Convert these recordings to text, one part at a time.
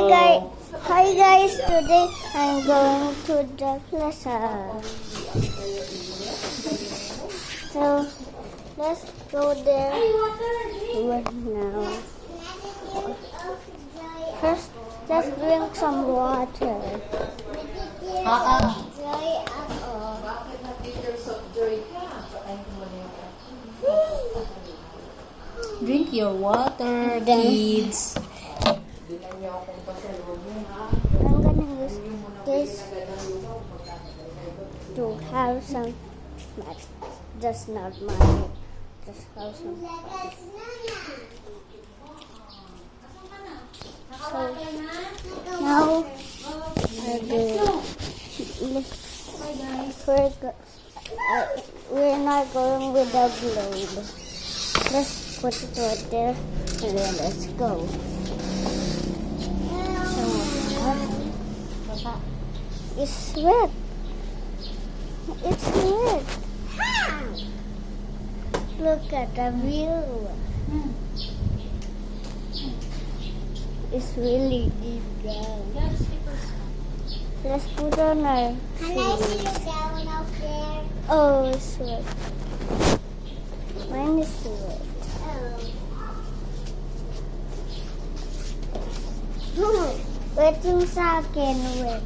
Hi guys, today I'm going to the plaza. So let's go there right now. First, let's drink some water. Drink your water, kids. I'm gonna use this to have some snacks. Just not money. Just have some. So now we're not going with the globe. Let's put it right there and then let's go. It's wet. It's wet. Look at the view. It's really deep down. Let's put on our Can I sit down up there? Oh, it's wet. Mine is wet. Wet yung sa akin, wet.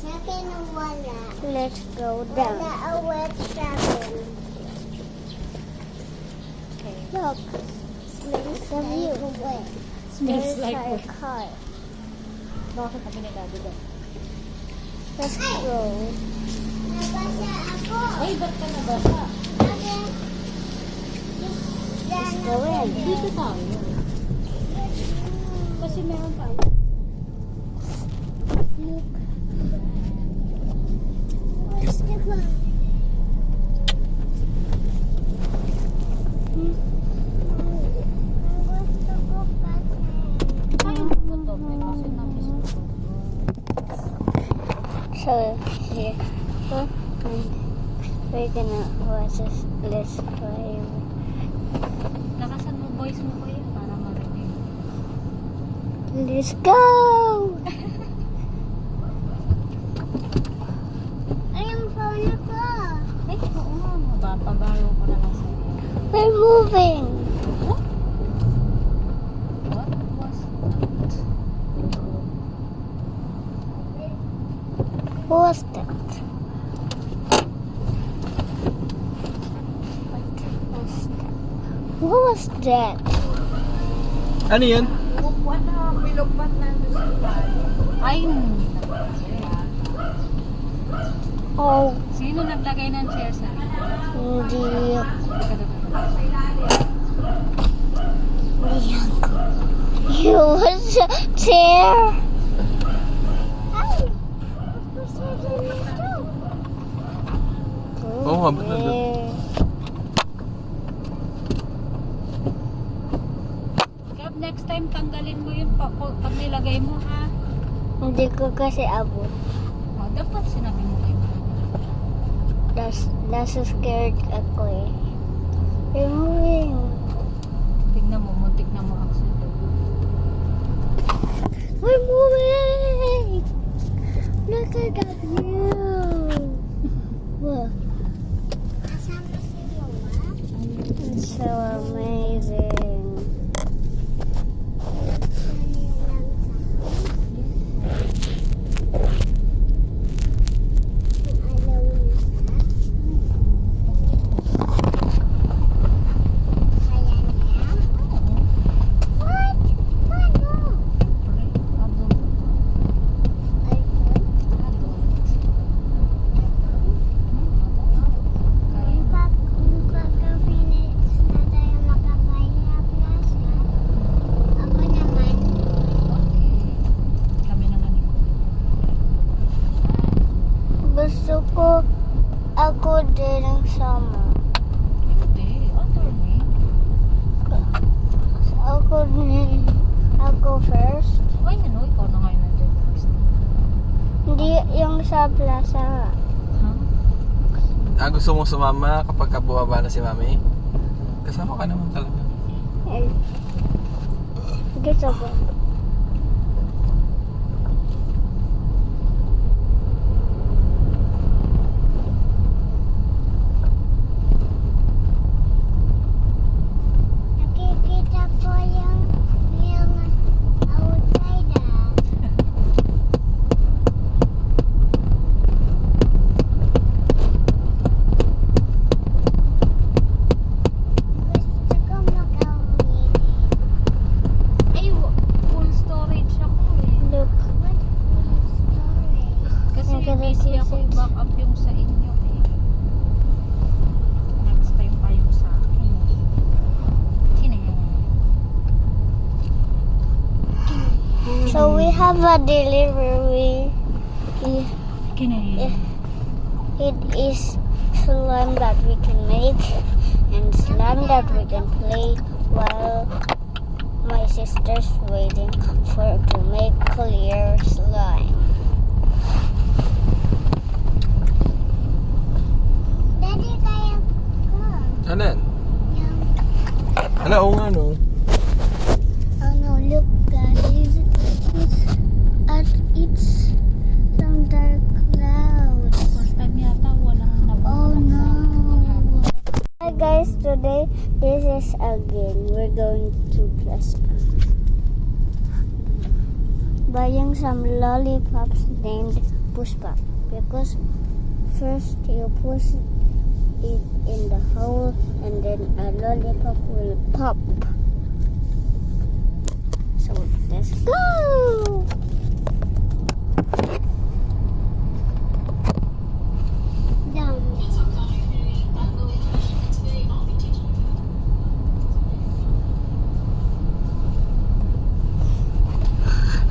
Sa akin wala. Let's go down. Wala a wet sa akin. Look, smells the view. Smells There's like our wet. car. Bakit kami nagagawa? Let's go. Nabasa ako. Ay, ba't ka nabasa? Let's go in. Dito tayo. Kasi meron pa. Look. Where's the car? Gusto ko kasi. Tayo pupunta. Kasi nabis ko. So, here. We're gonna watch this. Let's play. Lakasan mo voice mo ko yan para marinig. Let's go! Ay, ang phone ko. Ay, oo nga. Mapapabaro ko na lang sa'yo. We're moving. What? What was that? Who was that? What was that? Ano yan? Lukwan na. Bilukwan na. Ay, Oh, sino naglagay ng chair sa akin? hindi. You was a chair. Oo, habang nandun. Gab, next time tanggalin mo yun pag nilagay mo ha. Hindi ko kasi abot. Oh, dapat sinabi mo kayo. Nasa scared ako eh. We're moving. Tignan mo, muntik na mo accident. We're moving. Look at that view. Wow. Kasama si Lola. It's so amazing. Gusto ko ako din ang sama. Hindi, alternate. Ako din. Ako first. Ay, ano, ikaw na ngayon nandiyan first. Hindi yung sa plaza. Ha? Gusto mong sumama kapag bumaba na si Mami? Kasama ka naman talaga. Eh, gusto ko. So we have a delivery. Kinay. It is slime that we can make and slime that we can play while my sister's waiting for to make clear slime. Daddy, kaya ko. Ano yan? Yung, Ano, oo nga, no? oh no, look guys. It's some dark clouds. First time yata walang Oh nabulong no. Hi guys, today this is again we're going to Plaza buying some lollipops named Puspa because first you push it in the hole and then a lollipop will pop. So let's go! Down.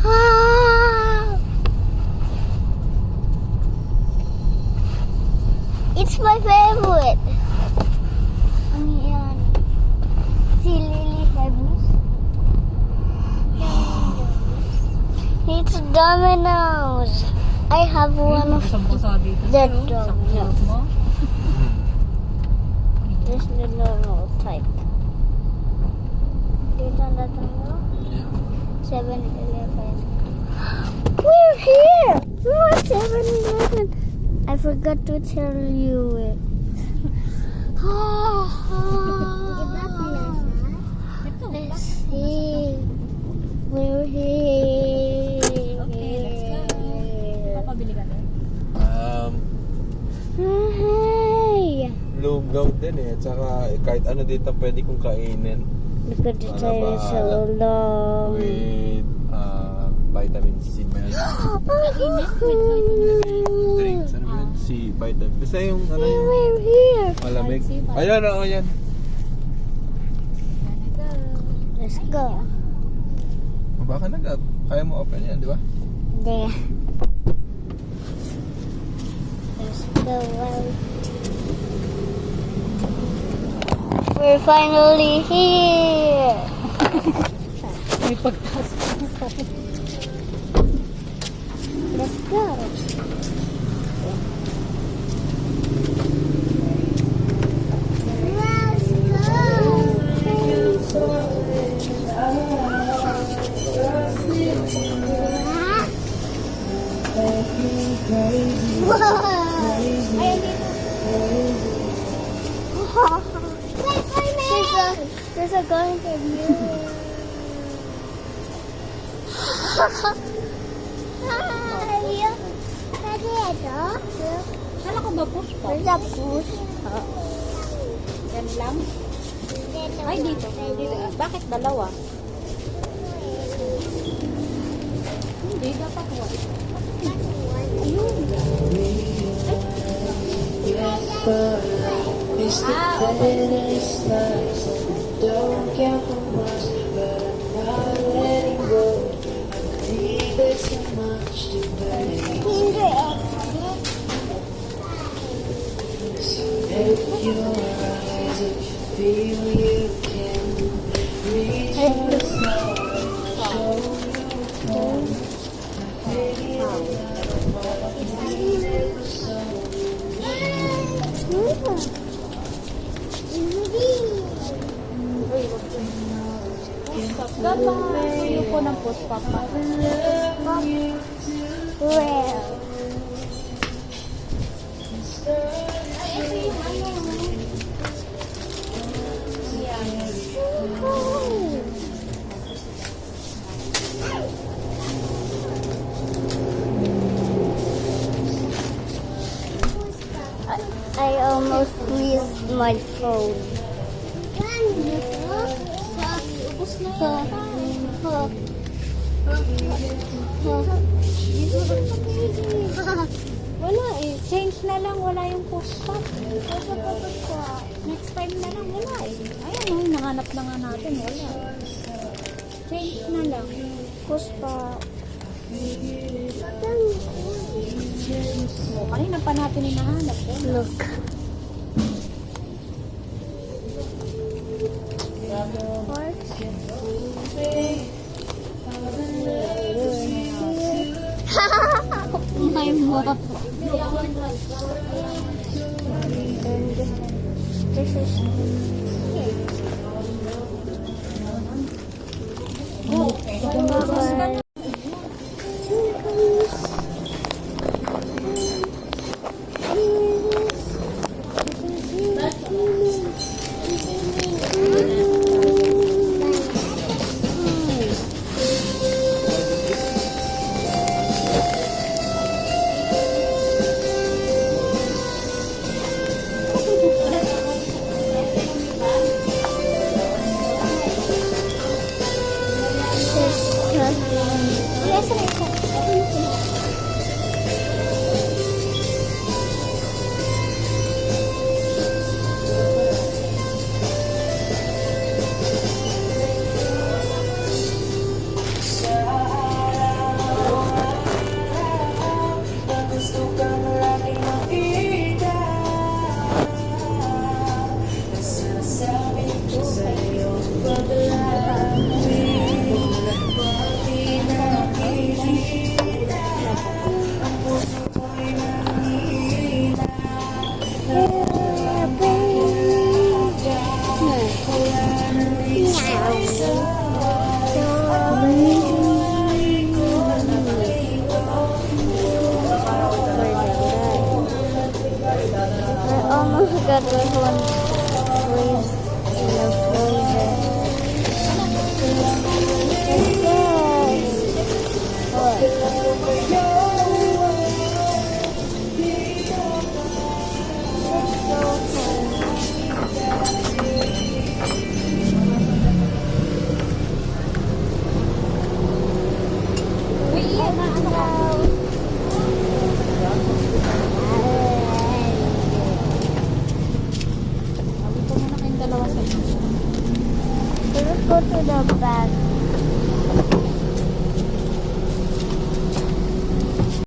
Ah! It's my favorite. Ano yan? Si Lily Hebus. It's Domino's. I have one of Isang pusa dito. that Sa kulot Domino's. mo. This is the normal type. Dito na tayo. Yeah. 7-Eleven. We're here! We're at 7-Eleven. I forgot to tell you it. Di ba plaza? Ito. Let's see. We're here. Okay, let's go. Papabili ka din. Hey! Lugaw din eh. Tsaka kahit ano dito pwede kong kainin. Look at the Ano tires ba? so long. With vitamin C ba yan? Kainin with vitamin. Drinks, ano ba yun? C, vitamin. Basta yung ano yung We're here. malamig. C, vitamin. Ayan, oo, yan. Let's go. Baka kaya mo open yan, di ba? There. Let's go out. We're finally here. May pagtas. Let's go. There's a gun for you. Pwede ito? Kala ko ba push pa? There's a push. Yan lang? Dito. Ay, dito. Dito. Bakit dalawa? Hindi, dapat one. Ayun. It's the pettiest lies. Don't count for much, but I'm not letting go. I believe there's so much to believe. So if your eyes, if you feel you can reach for the stars, show you come. Maybe I'm not never so. Dapat ayoko ng push pa pa. Well. I almost squeezed my phone. Wala eh. Change na lang. Wala yung push pa. Next time na lang. Wala eh. Ayan o. Nanganap na nga natin. Wala. Change na lang. Puspa. Oh, kanina pa natin hinahanap eh. Look. My mom. This is Bye. Gusto kang laging makita. Nasasabi ko sa'yo paglabi. Bakit nakikita? Ang puso ko'y nangihina. Wala nang isang I almost got this one freeze in the freezer. Sabi ko muna kayong dalawa sa inyo. Let's go to the back.